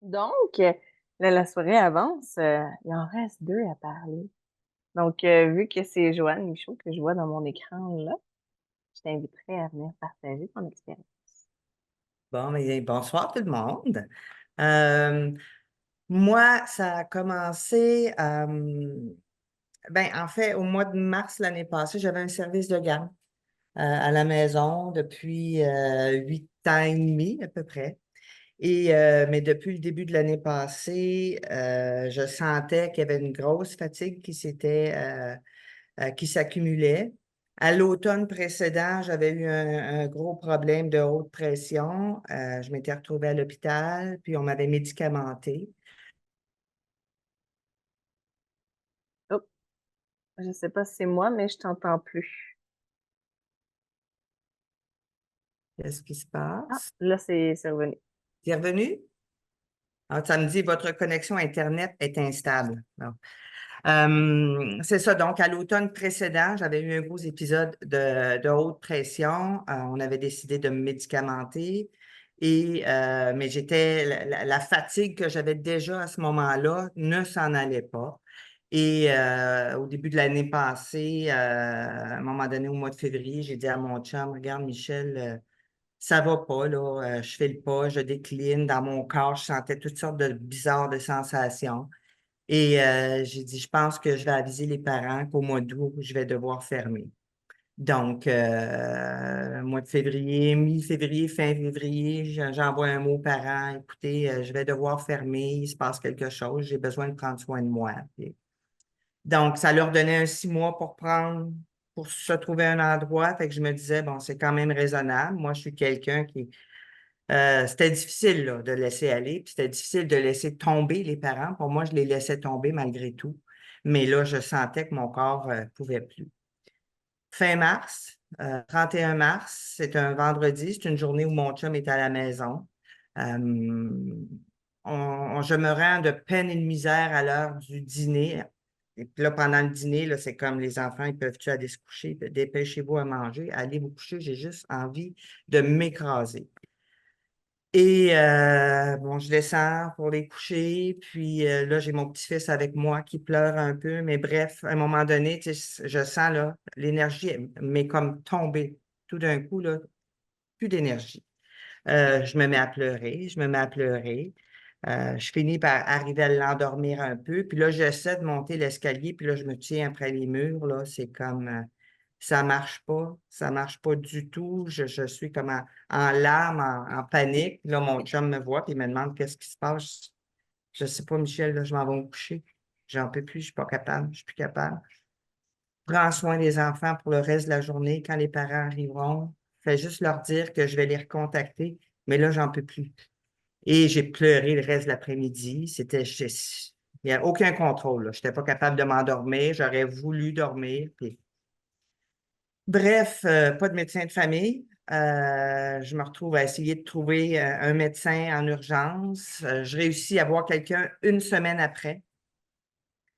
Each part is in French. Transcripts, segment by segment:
Donc, la soirée avance, il en reste deux à parler. Donc, vu que c'est Joanne Michaud que je vois dans mon écran là, je t'inviterai à venir partager ton expérience. Bon, mais bonsoir tout le monde. Euh, Moi, ça a commencé, en fait, au mois de mars l'année passée, j'avais un service de garde à la maison depuis 8 ans et demi à peu près. Mais depuis le début de l'année passée, je sentais qu'il y avait une grosse fatigue qui s'accumulait. À l'automne précédent, j'avais eu un gros problème de haute pression. Je m'étais retrouvée à l'hôpital, puis on m'avait médicamenté. Oh, je sais pas si c'est moi, mais je t'entends plus. Qu'est-ce qui se Ah, passe? là, c'est revenu. Tu revenu? Ah, ça me dit votre connexion Internet est instable. Bon. C'est ça. Donc, à l'automne précédent, j'avais eu un gros épisode de haute pression. On avait décidé de me médicamenter. Mais la fatigue que j'avais déjà à ce moment-là ne s'en allait pas. Au début de l'année passée, à un moment donné, au mois de février, j'ai dit à mon chum, regarde, Michel, ça va pas, là, je file pas, je décline. Dans mon corps, je sentais toutes sortes de bizarres de sensations. J'ai dit, je pense que je vais aviser les parents qu'au mois d'août, je vais devoir fermer. Donc, mois de février, mi-février, fin février, j'envoie un mot aux parents, écoutez, je vais devoir fermer, il se passe quelque chose, j'ai besoin de prendre soin de moi. Donc, ça leur donnait 6 mois pour se trouver un endroit. Fait que je me disais, bon, c'est quand même raisonnable. Moi, je suis quelqu'un qui c'était difficile là, de laisser aller, puis c'était difficile de laisser tomber les parents. Pour moi, je les laissais tomber malgré tout. Mais là, je sentais que mon corps ne pouvait plus. Fin mars, 31 mars, c'est un vendredi, c'est une journée où mon chum est à la maison. Euh, je me rends de peine et de misère à l'heure du dîner. Et puis là, pendant le dîner, là, c'est comme les enfants, ils peuvent-tu aller se coucher? Dépêchez-vous à manger, allez vous coucher, j'ai juste envie de m'écraser. Bon, je descends pour les coucher, puis là, j'ai mon petit-fils avec moi qui pleure un peu, mais bref, à un moment donné, tu sais, je sens là, l'énergie m'est comme tombée tout d'un coup, là, plus d'énergie. Je me mets à pleurer, je me mets à pleurer. Je finis par arriver à l'endormir un peu, puis là, j'essaie de monter l'escalier, puis là, je me tiens après les murs, là, c'est comme, ça marche pas du tout. Je suis comme en larmes, en panique. Là, mon chum me voit, puis il me demande qu'est-ce qui se passe. Je sais pas, Michel, là, je m'en vais me coucher. J'en peux plus, je suis pas capable, je suis plus capable. Prends soin des enfants pour le reste de la journée. Quand les parents arriveront, fais juste leur dire que je vais les recontacter, mais là, j'en peux plus. Et j'ai pleuré le reste de l'après-midi. Il n'y a aucun contrôle. Je n'étais pas capable de m'endormir. J'aurais voulu dormir. Bref, pas de médecin de famille. Je me retrouve à essayer de trouver un médecin en urgence. Je réussis à voir quelqu'un une semaine après.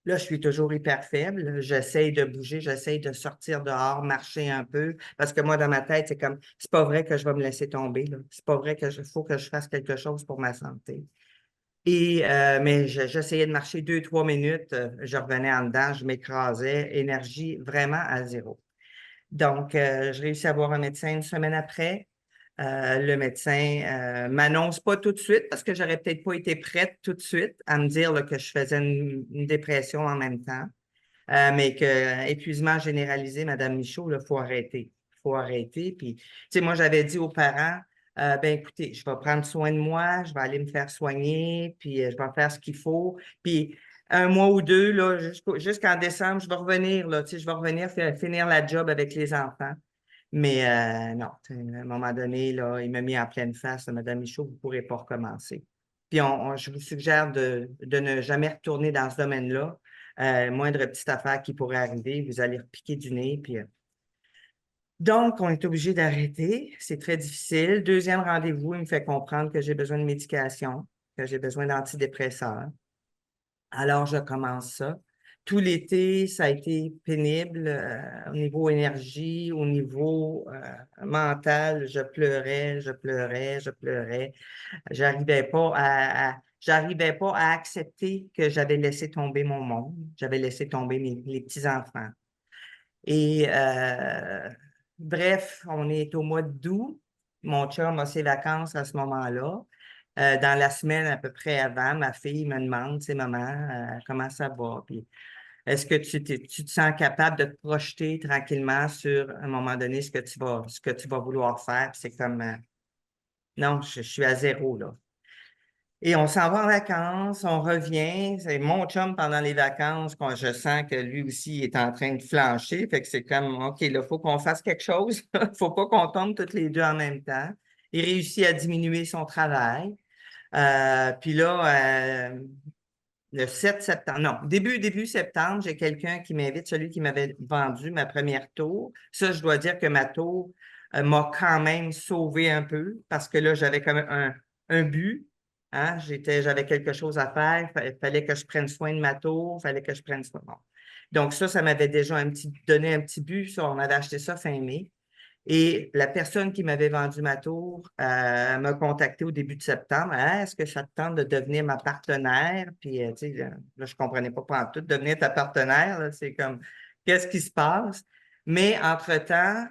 Là, je suis toujours hyper faible. J'essaye de bouger, j'essaye de sortir dehors, marcher un peu, parce que moi, dans ma tête, c'est comme, c'est pas vrai que je vais me laisser tomber, là. C'est pas vrai faut que je fasse quelque chose pour ma santé. Mais j'essayais de marcher 2, 3 minutes, je revenais en dedans, je m'écrasais, énergie vraiment à zéro. Donc, je réussis à voir un médecin une semaine après. Le médecin m'annonce pas tout de suite parce que j'aurais peut-être pas été prête tout de suite à me dire là, que je faisais une dépression en même temps, mais que épuisement généralisé, Madame Michaud, il faut arrêter. Il faut arrêter. Puis, tu sais, moi, j'avais dit aux parents, ben écoutez, je vais prendre soin de moi, je vais aller me faire soigner, puis je vais faire ce qu'il faut. Puis, un mois ou deux, là, jusqu'en décembre, je vais revenir, là, tu sais, je vais revenir finir la job avec les enfants. Mais non, à un moment donné, là, il m'a mis en pleine face, Madame Michaud, vous ne pourrez pas recommencer. Puis je vous suggère de ne jamais retourner dans ce domaine-là. Moindre petite affaire qui pourrait arriver, vous allez repiquer du nez. Donc, on est obligé d'arrêter. C'est très difficile. Deuxième rendez-vous, il me fait comprendre que j'ai besoin de médication, que j'ai besoin d'antidépresseurs. Alors, je commence ça. Tout l'été, ça a été pénible au niveau énergie, au niveau mental. Je pleurais, je pleurais, je pleurais. J'arrivais pas à j'arrivais pas à accepter que j'avais laissé tomber mon monde, j'avais laissé tomber les petits-enfants. Et bref, on est au mois d'août. Mon chum a ses vacances à ce moment-là. Dans la semaine à peu près avant, ma fille me demande, tu sais, maman, comment ça va? Puis, est-ce que tu te sens capable de te projeter tranquillement sur, à un moment donné, ce que tu vas vouloir faire? Puis c'est comme, non, je suis à zéro, là. Et on s'en va en vacances, on revient. C'est mon chum pendant les vacances, quand je sens que lui aussi est en train de flancher. Fait que c'est comme, OK, là, il faut qu'on fasse quelque chose. Il ne faut pas qu'on tombe toutes les deux en même temps. Il réussit à diminuer son travail. Puis là, le 7 septembre, non, début septembre, j'ai quelqu'un qui m'invite, celui qui m'avait vendu ma première tour. Ça, je dois dire que ma tour m'a quand même sauvé un peu parce que là, j'avais quand même un but. Hein? J'avais quelque chose à faire. Il fallait que je prenne soin de ma tour. Il fallait que je prenne soin. Bon. Donc, ça m'avait déjà donné un petit but. Ça, on avait acheté ça fin mai. Et la personne qui m'avait vendu ma tour m'a contacté au début de septembre. Ah, est-ce que ça te tente de devenir ma partenaire? Puis, tu sais, là, je ne comprenais pas en tout. Devenir ta partenaire, là, c'est comme, qu'est-ce qui se passe? Mais entre-temps,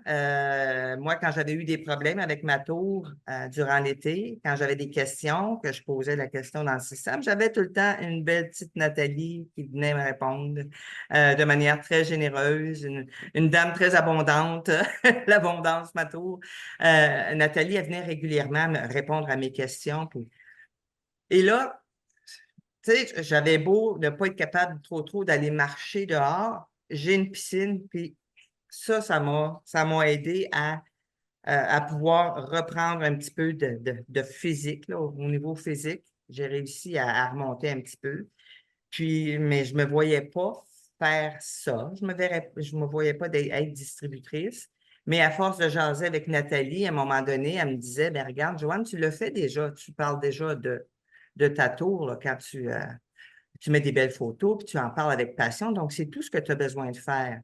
moi, quand j'avais eu des problèmes avec ma tour durant l'été, quand j'avais des questions, que je posais la question dans le système, j'avais tout le temps une belle petite Nathalie qui venait me répondre de manière très généreuse, une dame très abondante, l'abondance, ma tour. Nathalie, elle venait régulièrement me répondre à mes questions. Et là, tu sais, j'avais beau ne pas être capable trop d'aller marcher dehors, j'ai une piscine, puis ça m'a aidé à pouvoir reprendre un petit peu de physique, là, au niveau physique. J'ai réussi à remonter un petit peu. Puis, mais je ne me voyais pas faire ça. Je me voyais pas être distributrice. Mais à force de jaser avec Nathalie, à un moment donné, elle me disait, ben regarde, Joanne, tu le fais déjà. Tu parles déjà de ta tour là, quand tu mets des belles photos, puis tu en parles avec passion. Donc, c'est tout ce que tu as besoin de faire.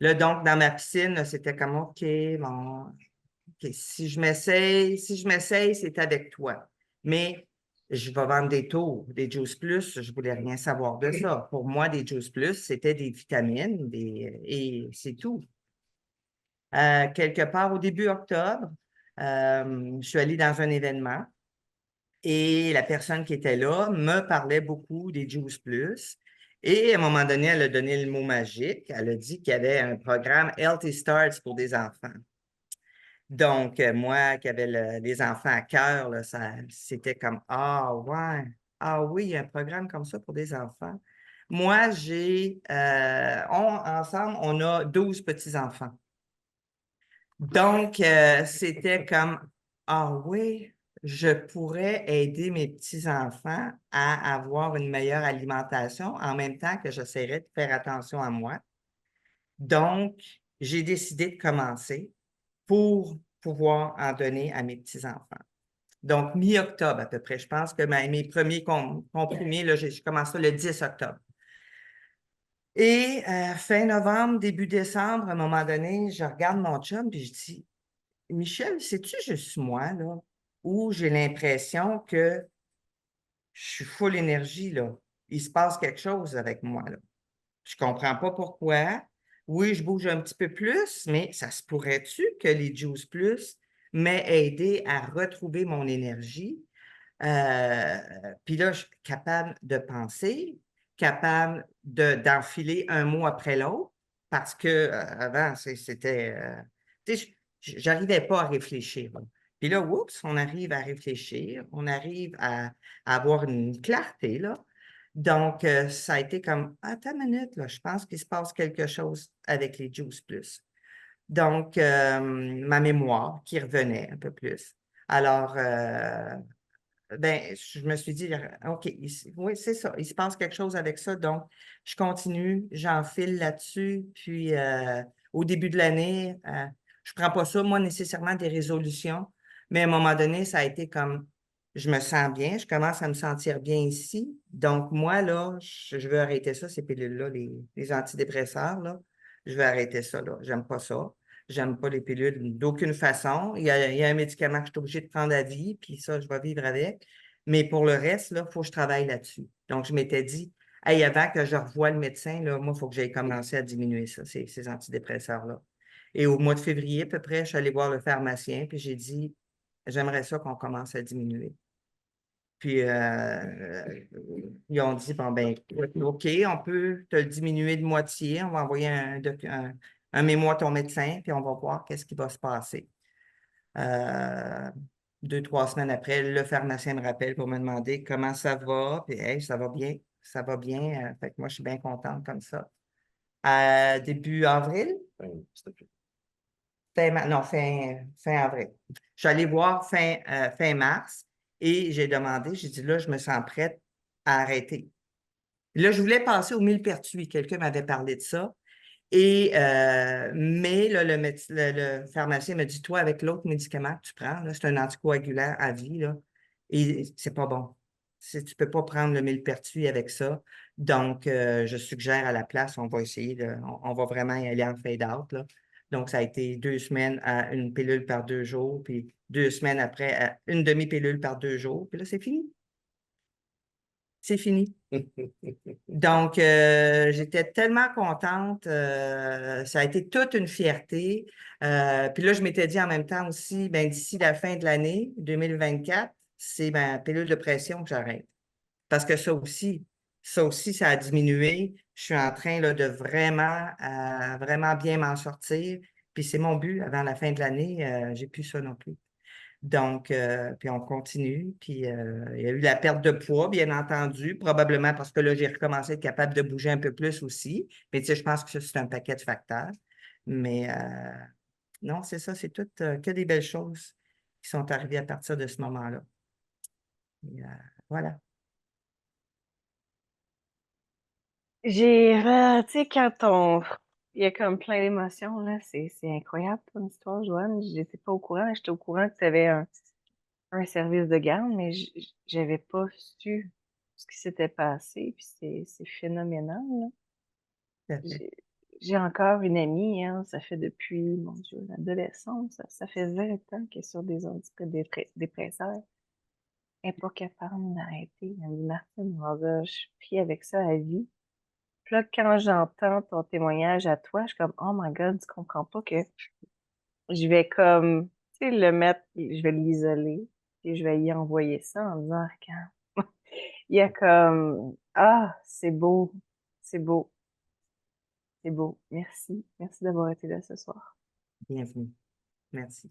Là, donc, dans ma piscine, là, c'était comme, OK, bon, OK, si je m'essaye, c'est avec toi. Mais je vais vendre des tours, des Juice Plus, je voulais rien savoir de ça. Pour moi, des Juice Plus, c'était des vitamines et c'est tout. Quelque part au début octobre, je suis allée dans un événement et la personne qui était là me parlait beaucoup des Juice Plus. Et à un moment donné, elle a donné le mot magique. Elle a dit qu'il y avait un programme Healthy Starts pour des enfants. Donc, moi qui avais les enfants à cœur, là, c'était comme ah ouais, ah oui, il y a un programme comme ça pour des enfants. Moi, ensemble, on a 12 petits-enfants. Donc, c'était comme ah oui, je pourrais aider mes petits-enfants à avoir une meilleure alimentation en même temps que j'essaierais de faire attention à moi. Donc, j'ai décidé de commencer pour pouvoir en donner à mes petits-enfants. Donc, mi-octobre à peu près. Je pense que mes premiers comprimés, là, je commence ça le 10 octobre. Et fin novembre, début décembre, à un moment donné, je regarde mon chum et je dis, Michel, c'est-tu juste moi, là, où j'ai l'impression que je suis full énergie, là. Il se passe quelque chose avec moi, là. Je ne comprends pas pourquoi. Oui, je bouge un petit peu plus, mais ça se pourrait-tu que les Juice Plus m'aient aidé à retrouver mon énergie? Euh, Puis là, je suis capable de penser, capable d'enfiler un mot après l'autre, parce que avant, c'était. Tu sais, j'arrivais pas à réfléchir. Là. Puis là, oups, on arrive à réfléchir, on arrive à avoir une clarté, là. Donc, ça a été comme, attends une minute, là, je pense qu'il se passe quelque chose avec les Juice Plus. Donc, ma mémoire qui revenait un peu plus. Alors, ben, je me suis dit, OK, oui, c'est ça, il se passe quelque chose avec ça. Donc, je continue, j'enfile là-dessus. Puis, au début de l'année, je ne prends pas ça, moi, nécessairement des résolutions, mais à un moment donné, ça a été comme, je me sens bien, je commence à me sentir bien ici. Donc, moi, là, je veux arrêter ça, ces pilules-là, les antidépresseurs, là. Je veux arrêter ça, là. J'aime pas ça. J'aime pas les pilules d'aucune façon. Il y a un médicament que je suis obligée de prendre à vie, puis ça, je vais vivre avec. Mais pour le reste, il faut que je travaille là-dessus. Donc, je m'étais dit, hey, avant que je revoie le médecin, là, moi, il faut que j'aille commencer à diminuer ça, ces antidépresseurs-là. Et au mois de février, à peu près, je suis allée voir le pharmacien, puis j'ai dit, j'aimerais ça qu'on commence à diminuer. Puis, ils ont dit, bon, ben, écoute, OK, on peut te le diminuer de moitié. On va envoyer un mémo à ton médecin, puis on va voir qu'est-ce qui va se passer. 2, 3 semaines après, le pharmacien me rappelle pour me demander comment ça va. Puis, hey, ça va bien, ça va bien. Fait que moi, je suis bien contente comme ça. Début avril, non, fin avril. Je suis allée voir fin mars et j'ai demandé, j'ai dit là, je me sens prête à arrêter. Là, je voulais passer au millepertuis. Quelqu'un m'avait parlé de ça. Mais là, le pharmacien me dit, toi, avec l'autre médicament que tu prends, là, c'est un anticoagulant à vie, là, et c'est pas bon. Tu ne peux pas prendre le millepertuis avec ça. Donc, je suggère à la place, on va essayer, on va vraiment y aller en fade-out, là. Donc, ça a été 2 semaines à une pilule par 2 jours, puis 2 semaines après à une demi-pilule par 2 jours, puis là, c'est fini. C'est fini. Donc, j'étais tellement contente. Ça a été toute une fierté. Puis là, je m'étais dit en même temps aussi, ben, d'ici la fin de l'année 2024, c'est ma pilule de pression que j'arrête. Parce que ça aussi, ça a diminué. Je suis en train là, de vraiment bien m'en sortir. Puis c'est mon but, avant la fin de l'année, j'ai plus ça non plus. Donc, puis on continue. Puis il y a eu la perte de poids, bien entendu, probablement parce que là, j'ai recommencé à être capable de bouger un peu plus aussi. Mais tu sais, je pense que ça, c'est un paquet de facteurs. Mais non, c'est ça, c'est tout que des belles choses qui sont arrivées à partir de ce moment-là. Et, voilà. Tu sais, il y a comme plein d'émotions, là, c'est incroyable ton histoire, Joanne. J'étais pas au courant, j'étais au courant que tu avais un service de garde, mais j'avais pas su ce qui s'était passé, puis c'est phénoménal, là. Tout à fait. J'ai j'ai encore une amie, hein, ça fait depuis, mon Dieu, l'adolescence, ça fait 20 ans qu'elle est sur des antidépresseurs. Elle n'est pas capable d'arrêter. Elle me dit, Martine, je suis pris avec ça à vie. Puis là, quand j'entends ton témoignage à toi, je suis comme, oh my God, tu comprends pas que je vais comme, tu sais, le mettre, je vais l'isoler, et je vais y envoyer ça en disant, regarde, il y a comme, ah, c'est beau, c'est beau, c'est beau. Merci. Merci d'avoir été là ce soir. Bienvenue. Merci.